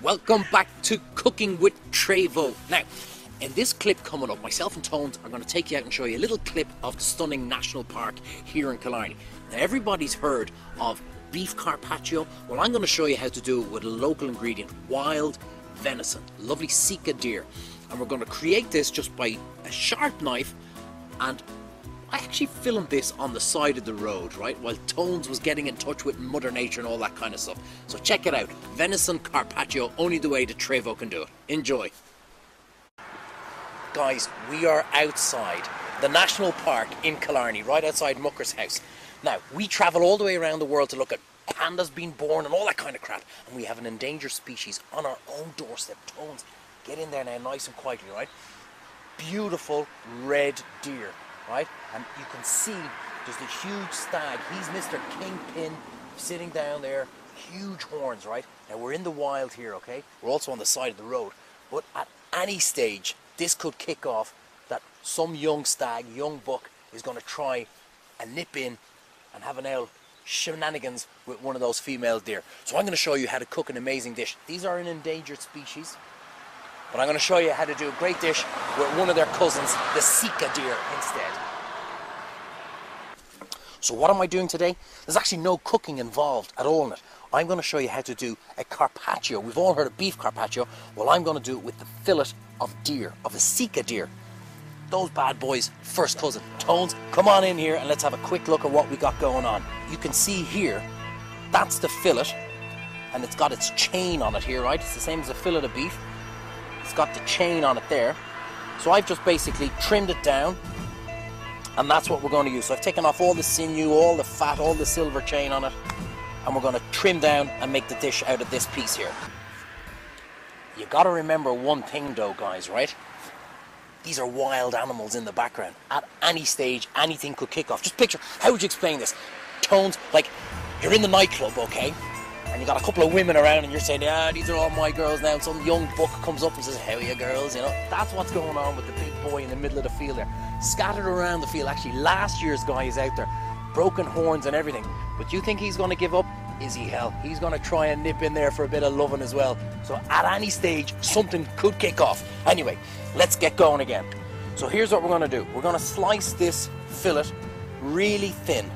Welcome back to Cooking with Treyvaud. Now, in this clip coming up, myself and Tones are going to take you out and show you a little clip of the stunning national park here in Killarney. Now, everybody's heard of beef carpaccio. Well, I'm going to show you how to do it with a local ingredient, wild venison, lovely Sika deer. And we're going to create this just by a sharp knife, and I actually filmed this on the side of the road, right, while Tones was getting in touch with Mother Nature and all that kind of stuff. So check it out, venison carpaccio, only the way that Treyvaud can do it. Enjoy. Guys, we are outside the national park in Killarney, right outside Mucker's house. Now, we travel all the way around the world to look at pandas being born and all that kind of crap, and we have an endangered species on our own doorstep. Tones, get in there now, nice and quietly, right? Beautiful red deer, right? And you can see there's a huge stag. He's Mr. Kingpin sitting down there, huge horns, right? Now we're in the wild here, okay? We're also on the side of the road, but at any stage this could kick off that some young stag, young buck is going to try and nip in and have an old shenanigans with one of those female deer. So I'm going to show you how to cook an amazing dish. These are an endangered species, but I'm going to show you how to do a great dish with one of their cousins, the Sika deer, instead. So what am I doing today? There's actually no cooking involved at all in it. I'm going to show you how to do a carpaccio. We've all heard of beef carpaccio. Well, I'm going to do it with the fillet of deer, of a Sika deer. Those bad boys, first cousin. Tones, come on in here and let's have a quick look at what we got going on. You can see here, that's the fillet, and it's got its chain on it here, right? It's the same as a fillet of beef. It's got the chain on it there. So I've just basically trimmed it down, and that's what we're going to use. So I've taken off all the sinew, all the fat, all the silver chain on it, and we're going to trim down and make the dish out of this piece here. You got to remember one thing though, guys, right? These are wild animals in the background. At any stage, anything could kick off. Just picture, how would you explain this? Tones, like, you're in the nightclub, okay? And you got a couple of women around and you're saying, yeah, these are all my girls now. And some young buck comes up and says, how are you girls? You know, that's what's going on with the big boy in the middle of the field there. Scattered around the field. Actually, last year's guy is out there. Broken horns and everything. But you think he's going to give up? Is he? Hell, he's going to try and nip in there for a bit of loving as well. So at any stage, something could kick off. Anyway, let's get going again. So here's what we're going to do. We're going to slice this fillet really thin.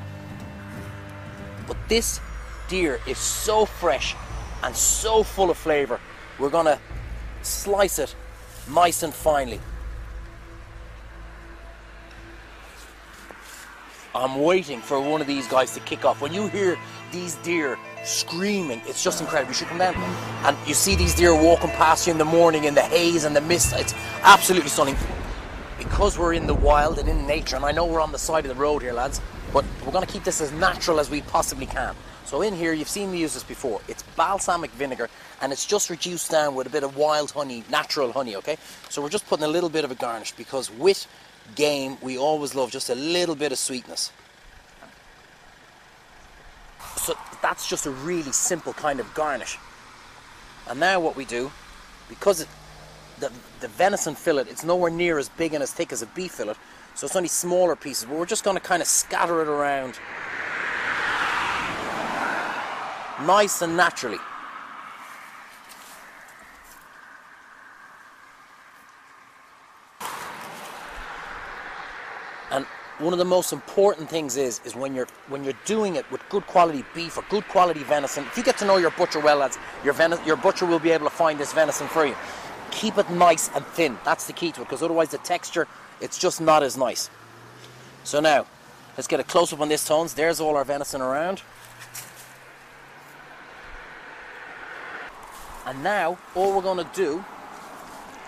But this deer is so fresh and so full of flavor. We're going to slice it nice and finely. I'm waiting for one of these guys to kick off. When you hear these deer screaming, it's just incredible. You should come down and you see these deer walking past you in the morning in the haze and the mist. It's absolutely stunning. Because we're in the wild and in nature, and I know we're on the side of the road here, lads, but we're going to keep this as natural as we possibly can. So in here, you've seen me use this before. It's balsamic vinegar, and it's just reduced down with a bit of wild honey, natural honey, okay? So we're just putting a little bit of a garnish, because with game, we always love just a little bit of sweetness. So that's just a really simple kind of garnish. And now what we do, because the venison fillet, it's nowhere near as big and as thick as a beef fillet, so it's only smaller pieces, but we're just going to kind of scatter it around nice and naturally. And one of the most important things is when you're doing it with good quality beef or good quality venison, if you get to know your butcher well, lads, your butcher will be able to find this venison for you. Keep it nice and thin. That's the key to it, because otherwise the texture, it's just not as nice. So now, let's get a close-up on this, Tones. There's all our venison around. And now, all we're going to do,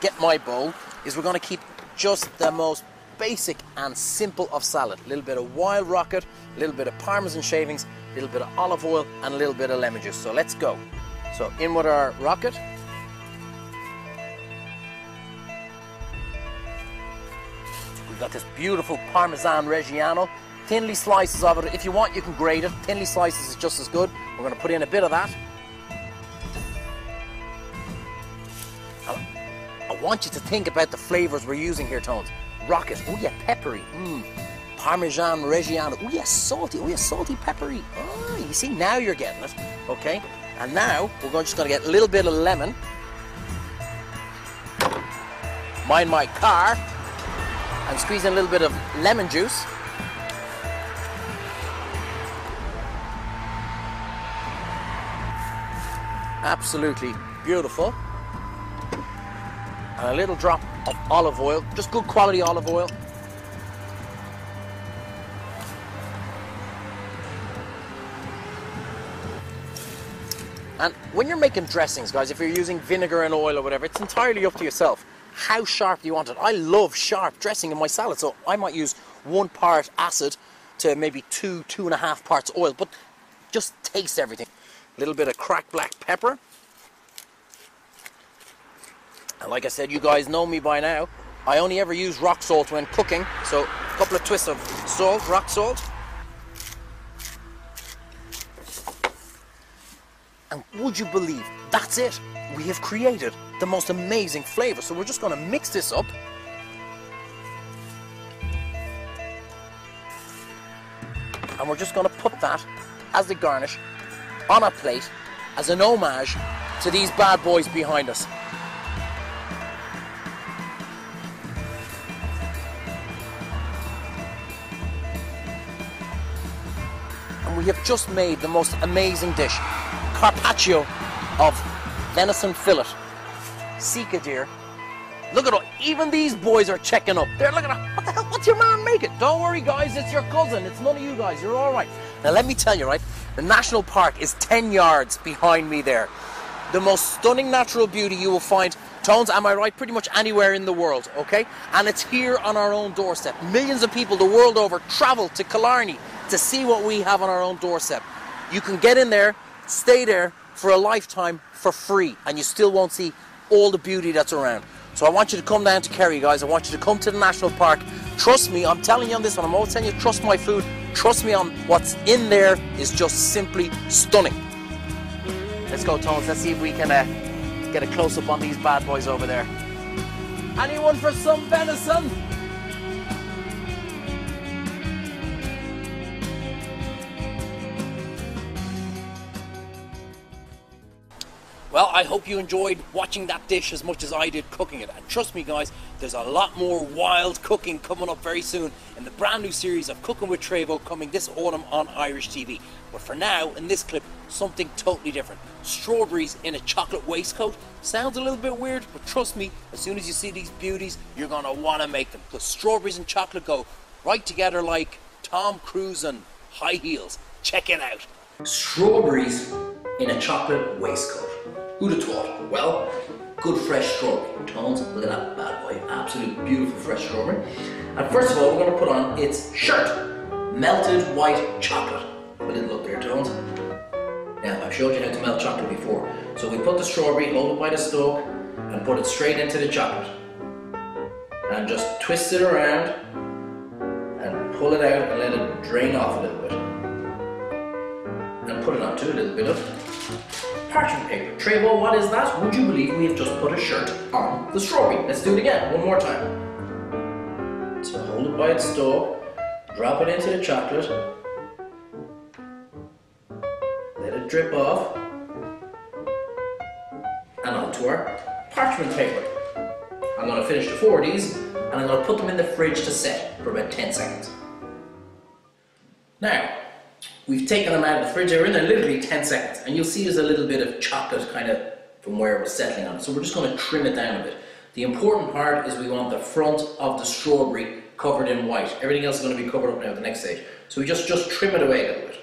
get my bowl, is we're going to keep just the most basic and simple of salad. A little bit of wild rocket, a little bit of parmesan shavings, a little bit of olive oil, and a little bit of lemon juice. So let's go. So in with our rocket. We've got this beautiful Parmesan Reggiano. Thinly slices of it. If you want, you can grate it. Thinly slices is just as good. We're going to put in a bit of that. I want you to think about the flavors we're using here, Tones. Rocket, oh yeah, peppery. Parmesan Reggiano, oh yeah, salty, peppery. Oh, you see, now you're getting it, okay? And now, we're just going to get a little bit of lemon, mind my car, and squeeze in a little bit of lemon juice. Absolutely beautiful. And a little drop of olive oil, just good quality olive oil. And when you're making dressings, guys, if you're using vinegar and oil or whatever, it's entirely up to yourself. How sharp do you want it? I love sharp dressing in my salad, so I might use 1 part acid to maybe 2.5 parts oil, but just taste everything. A little bit of cracked black pepper. And like I said, you guys know me by now. I only ever use rock salt when cooking, so a couple of twists of salt, rock salt. And would you believe, that's it. We have created the most amazing flavor. So we're just going to mix this up. And we're just going to put that as the garnish on a plate as an homage to these bad boys behind us. And we have just made the most amazing dish. Carpaccio of venison fillet, Sika deer. Look at it, even these boys are checking up. They're looking at, what the hell, what's your man making? Don't worry guys, it's your cousin, it's none of you guys, you're all right. Now let me tell you, right, the national park is 10 yards behind me there. The most stunning natural beauty you will find, Tones, am I right, pretty much anywhere in the world, okay? And it's here on our own doorstep. Millions of people the world over travel to Killarney to see what we have on our own doorstep. You can get in there, stay there for a lifetime for free, and you still won't see all the beauty that's around. So I want you to come down to Kerry, guys. I want you to come to the national park. Trust me, I'm telling you on this one, I'm always telling you, trust my food. Trust me on what's in there is just simply stunning. Let's go, Tones. Let's see if we can get a close-up on these bad boys over there. Anyone for some venison? Well, I hope you enjoyed watching that dish as much as I did cooking it. And trust me guys, there's a lot more wild cooking coming up very soon in the brand new series of Cooking with Treyvaud coming this autumn on Irish TV. But for now, in this clip, something totally different. Strawberries in a chocolate waistcoat. Sounds a little bit weird, but trust me, as soon as you see these beauties, you're going to want to make them. Because strawberries and chocolate go right together like Tom Cruise and high heels. Check it out. Strawberries in a chocolate waistcoat. Who'd have thought? Well, good fresh strawberry. Tones, look at that bad boy. Absolute beautiful fresh strawberry. And first of all, we're going to put on its shirt. Melted white chocolate. A little look there, Tones. Now, I've showed you how to melt chocolate before. So we put the strawberry, hold it by the stalk, and put it straight into the chocolate. And just twist it around, and pull it out and let it drain off a little bit. And put it onto a little bit of parchment paper. Treyvaud, what is that? Would you believe we have just put a shirt on the strawberry? Let's do it again, one more time. So hold it by its stalk, drop it into the chocolate, let it drip off, and onto our parchment paper. I'm going to finish the 4 of these, and I'm going to put them in the fridge to set for about 10 seconds. Now, we've taken them out of the fridge, they were in there literally 10 seconds, and you'll see there's a little bit of chocolate kind of from where it was settling on it, so we're just going to trim it down a bit. The important part is we want the front of the strawberry covered in white. Everything else is going to be covered up now at the next stage. So we just trim it away a little bit.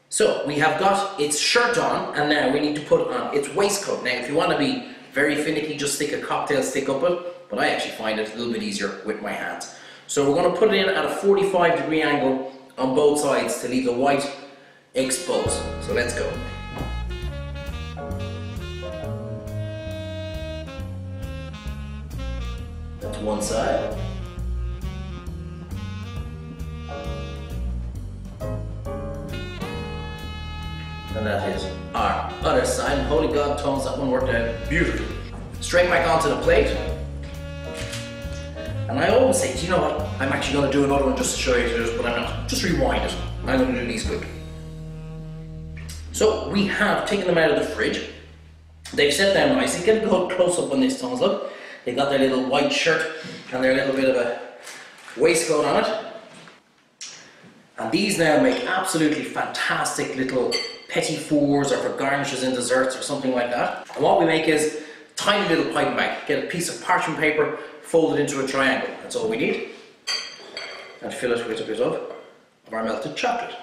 So we have got its shirt on, and now we need to put on its waistcoat. Now if you want to be very finicky, just stick a cocktail stick up it, but I actually find it a little bit easier with my hands. So we're going to put it in at a 45-degree angle on both sides to leave the white exposed. So let's go. That's one side. And that is our other side. And holy God, Tones, that one worked out beautifully. Straight back onto the plate. And I always say, do you know what? I'm actually going to do another one just to show you this, but I'm not. Just rewind it. I'm going to do these quick. So we have taken them out of the fridge, They've set down nicely. Get a good close up on this, Thomas. Look, they got their little white shirt and their little bit of a waistcoat on it. And these now make absolutely fantastic little petit fours, or for garnishes in desserts or something like that. And what we make is tiny little piping bag. Get a piece of parchment paper, fold it into a triangle. That's all we need. And fill it with a bit of our melted chocolate.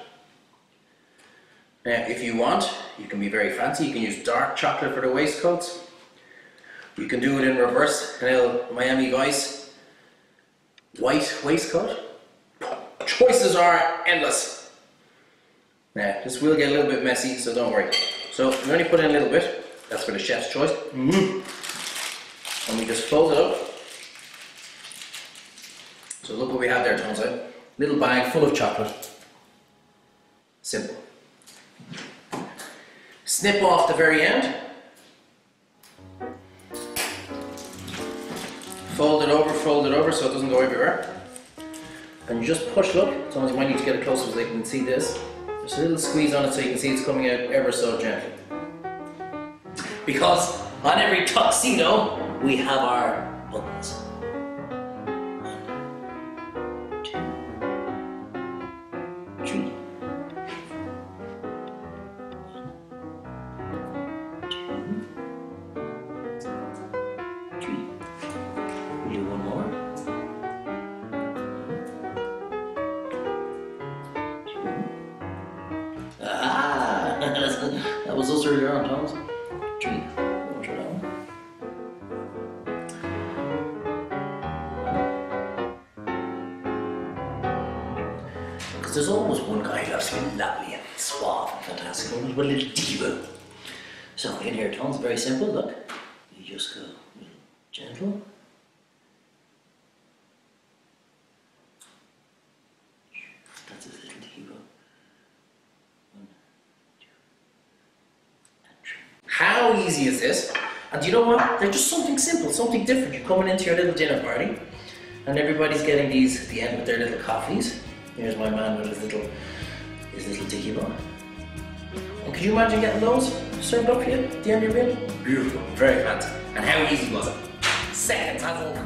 Now, if you want, you can be very fancy. You can use dark chocolate for the waistcoats. You can do it in reverse, an little Miami Vice white waistcoat. Choices are endless. Now, this will get a little bit messy, so don't worry. So, we only put in a little bit. That's for the chef's choice. And we just fold it up. So look what we have there, Tones. Little bag full of chocolate. Simple. Snip off the very end. Fold it over so it doesn't go everywhere. And you just push, look. Sometimes you might need to get it closer so they can see this. Just a little squeeze on it so you can see it's coming out ever so gently. Because on every tuxedo, we have our buttons. 1, 2, 3. 1, 2, 3. We'll do one more. 2. Ah, that was us earlier on, Thomas. 3. Because there's always one guy who loves to be lovely and suave and fantastic, always with a little diva. So in here, Tom's very simple. Look, you just go gentle. That's his little diva. 1, 2, and 3. How easy is this? And do you know what? They're just something simple, something different. You're coming into your little dinner party, and everybody's getting these at the end with their little coffees. Here's my man with his little tiki bar. And could you imagine getting those served up for you at the end of your meal? Beautiful, very fancy. And how easy was it? Seconds, that's over.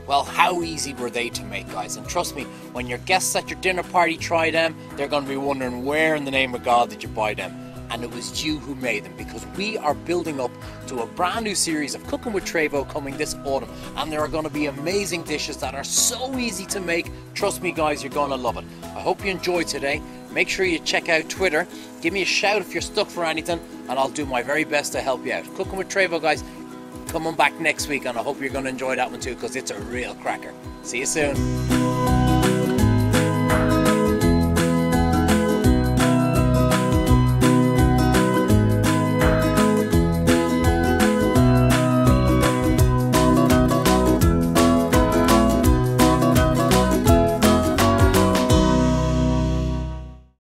Well, how easy were they to make, guys? And trust me, when your guests at your dinner party try them, they're going to be wondering where in the name of God did you buy them? And it was you who made them, because we are building up to a brand new series of Cooking with Treyvaud coming this autumn, and there are going to be amazing dishes that are so easy to make. Trust me, guys, you're going to love it. I hope you enjoyed today. Make sure you check out Twitter. Give me a shout if you're stuck for anything, and I'll do my very best to help you out. Cooking with Treyvaud, guys, coming back next week, and I hope you're going to enjoy that one too, because it's a real cracker. See you soon.